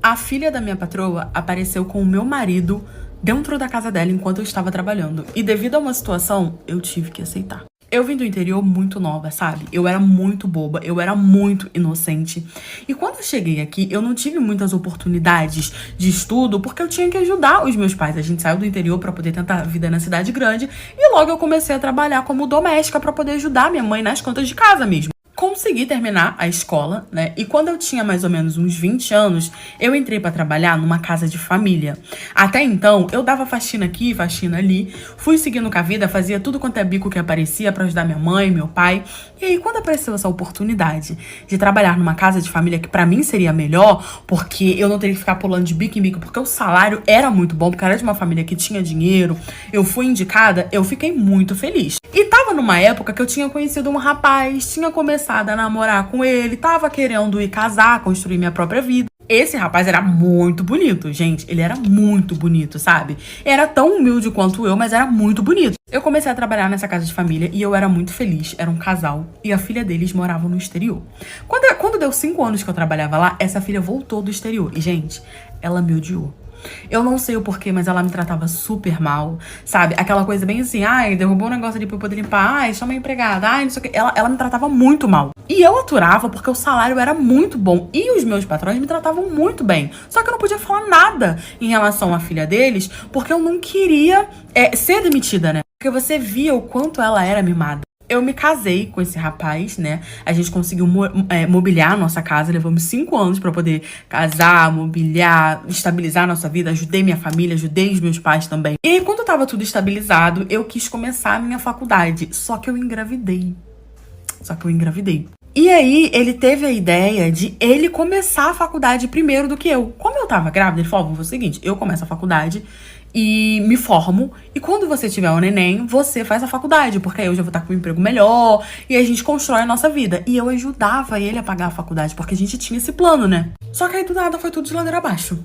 A filha da minha patroa apareceu com o meu marido dentro da casa dela enquanto eu estava trabalhando. E devido a uma situação, eu tive que aceitar. Eu vim do interior muito nova, sabe? Eu era muito boba, eu era muito inocente. E quando eu cheguei aqui, eu não tive muitas oportunidades de estudo, porque eu tinha que ajudar os meus pais. A gente saiu do interior pra poder tentar a vida na cidade grande, e logo eu comecei a trabalhar como doméstica pra poder ajudar minha mãe nas contas de casa mesmo. Consegui terminar a escola, né? E quando eu tinha mais ou menos uns 20 anos, eu entrei pra trabalhar numa casa de família. Até então, eu dava faxina aqui, faxina ali, fui seguindo com a vida, fazia tudo quanto é bico que aparecia pra ajudar minha mãe, meu pai. E aí, quando apareceu essa oportunidade de trabalhar numa casa de família, que pra mim seria melhor, porque eu não teria que ficar pulando de bico em bico, porque o salário era muito bom, porque era de uma família que tinha dinheiro, eu fui indicada, eu fiquei muito feliz. E tava numa época que eu tinha conhecido um rapaz, tinha começado a namorar com ele, tava querendo ir casar, construir minha própria vida. Esse rapaz era muito bonito, gente. Ele era muito bonito, sabe? Era tão humilde quanto eu, mas era muito bonito. Eu comecei a trabalhar nessa casa de família e eu era muito feliz. Era um casal e a filha deles morava no exterior. Quando deu 5 anos que eu trabalhava lá, essa filha voltou do exterior. E, gente, ela me odiou. Eu não sei o porquê, mas ela me tratava super mal, sabe? Aquela coisa bem assim, ai, derrubou um negócio ali pra eu poder limpar, ai, chama a empregada, ai, não sei o que. Ela me tratava muito mal. E eu aturava porque o salário era muito bom. E os meus patrões me tratavam muito bem. Só que eu não podia falar nada em relação à filha deles, porque eu não queria ser demitida, né? Porque você via o quanto ela era mimada. Eu me casei com esse rapaz, né? A gente conseguiu mobiliar a nossa casa. Levamos 5 anos pra poder casar, mobiliar, estabilizar a nossa vida. Ajudei minha família, ajudei os meus pais também. E quando tava tudo estabilizado, eu quis começar a minha faculdade. Só que eu engravidei. E aí, ele teve a ideia de ele começar a faculdade primeiro do que eu. Como eu tava grávida, ele falou, vamos fazer o seguinte, eu começo a faculdade e me formo, e quando você tiver um neném, você faz a faculdade, porque aí eu já vou estar com um emprego melhor, e a gente constrói a nossa vida. E eu ajudava ele a pagar a faculdade, porque a gente tinha esse plano, né? Só que aí do nada foi tudo de ladeira abaixo.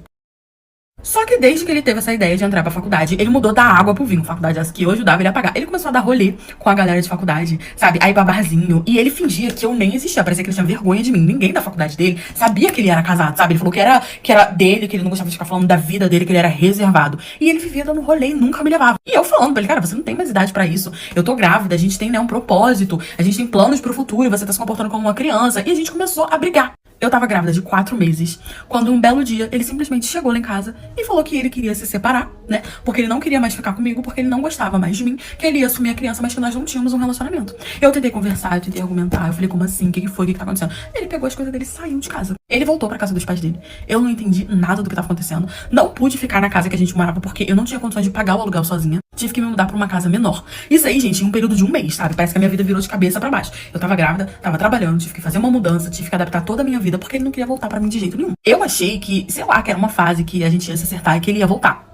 Só que desde que ele teve essa ideia de entrar pra faculdade, ele mudou da água pro vinho. Faculdade essa que eu ajudava ele a pagar. Ele começou a dar rolê com a galera de faculdade, sabe? Aí pra barzinho. E ele fingia que eu nem existia. Parecia que ele tinha vergonha de mim. Ninguém da faculdade dele sabia que ele era casado, sabe? Ele falou que era dele, que ele não gostava de ficar falando da vida dele, que ele era reservado. E ele vivia dando rolê e nunca me levava. E eu falando pra ele, cara, você não tem mais idade pra isso. Eu tô grávida, a gente tem, né, um propósito. A gente tem planos pro futuro e você tá se comportando como uma criança. E a gente começou a brigar. Eu tava grávida de 4 meses, quando um belo dia, ele simplesmente chegou lá em casa e falou que ele queria se separar, né? Porque ele não queria mais ficar comigo, porque ele não gostava mais de mim, que ele ia assumir a criança, mas que nós não tínhamos um relacionamento. Eu tentei conversar, eu tentei argumentar, eu falei, como assim? O que foi? O que tá acontecendo? Ele pegou as coisas dele e saiu de casa. Ele voltou pra casa dos pais dele. Eu não entendi nada do que tava acontecendo. Não pude ficar na casa que a gente morava, porque eu não tinha condições de pagar o aluguel sozinha. Tive que me mudar pra uma casa menor. Isso aí, gente, em um período de 1 mês, sabe? Parece que a minha vida virou de cabeça pra baixo. Eu tava grávida, tava trabalhando, tive que fazer uma mudança, tive que adaptar toda a minha vida, porque ele não queria voltar pra mim de jeito nenhum. Eu achei que, sei lá, que era uma fase que a gente ia se acertar e que ele ia voltar.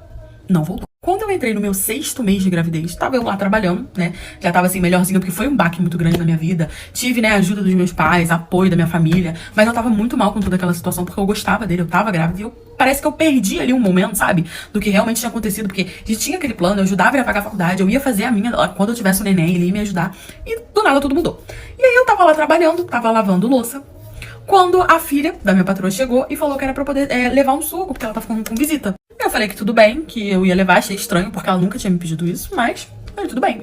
Não voltou. Quando eu entrei no meu 6º mês de gravidez, tava eu lá trabalhando, né? Já tava assim, melhorzinho, porque foi um baque muito grande na minha vida. Tive, né, a ajuda dos meus pais, apoio da minha família. Mas eu tava muito mal com toda aquela situação, porque eu gostava dele, eu tava grávida. E parece que eu perdi ali um momento, sabe? Do que realmente tinha acontecido. Porque a gente tinha aquele plano, eu ajudava ele a pagar a faculdade, eu ia fazer a minha, quando eu tivesse um neném, ele ia me ajudar. E do nada tudo mudou. E aí eu tava lá trabalhando, tava lavando louça, quando a filha da minha patroa chegou e falou que era pra poder levar um suco, porque ela tava com visita. Eu falei que tudo bem, que eu ia levar, achei estranho, porque ela nunca tinha me pedido isso, mas tudo bem.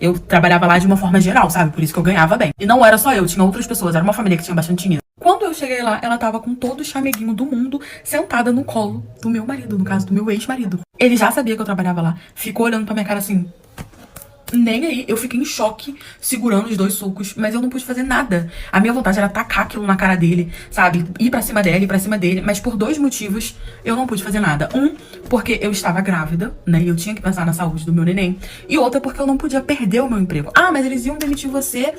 Eu trabalhava lá de uma forma geral, sabe? Por isso que eu ganhava bem. E não era só eu, tinha outras pessoas, era uma família que tinha bastante dinheiro. Quando eu cheguei lá, ela tava com todo o chameguinho do mundo sentada no colo do meu marido, no caso do meu ex-marido. Ele já sabia que eu trabalhava lá, ficou olhando pra minha cara assim, nem aí. Eu fiquei em choque segurando os 2 sucos, mas eu não pude fazer nada. A minha vontade era tacar aquilo na cara dele, sabe? Ir pra cima dela, ir pra cima dele. Mas por 2 motivos eu não pude fazer nada. Um, porque eu estava grávida, né? E eu tinha que pensar na saúde do meu neném. E outra, porque eu não podia perder o meu emprego. Ah, mas eles iam demitir você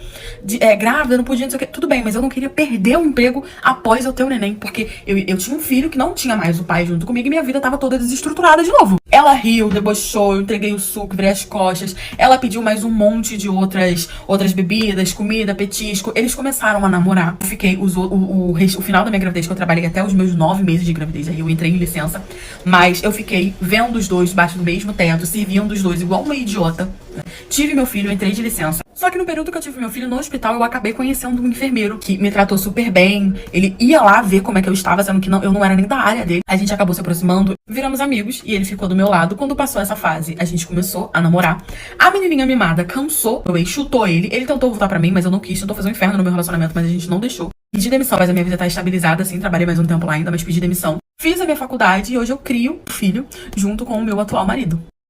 grávida, não podia, não sei o quê. Tudo bem, mas eu não queria perder o emprego após eu ter o neném. Porque eu tinha um filho que não tinha mais o pai junto comigo e minha vida tava toda desestruturada de novo. Ela riu, debochou, eu entreguei o suco, virei as costas. Ela pediu mais um monte de outras bebidas, comida, petisco. Eles começaram a namorar. Eu fiquei o final da minha gravidez, que eu trabalhei até os meus 9 meses de gravidez. Aí eu entrei em licença. Mas eu fiquei vendo os dois debaixo do mesmo teto, servindo os dois igual uma idiota. Tive meu filho, entrei de licença. Só que no período que eu tive meu filho no hospital, eu acabei conhecendo um enfermeiro que me tratou super bem. Ele ia lá ver como é que eu estava, sendo que eu não era nem da área dele. A gente acabou se aproximando, viramos amigos e ele ficou do meu lado. Quando passou essa fase, a gente começou a namorar. A menininha mimada cansou, meu ex chutou ele. Ele tentou voltar pra mim, mas eu não quis. Tentou fazer um inferno no meu relacionamento, mas a gente não deixou. Pedi demissão, mas a minha vida tá estabilizada, assim. Trabalhei mais um tempo lá ainda, mas pedi demissão. Fiz a minha faculdade e hoje eu crio um filho junto com o meu atual marido.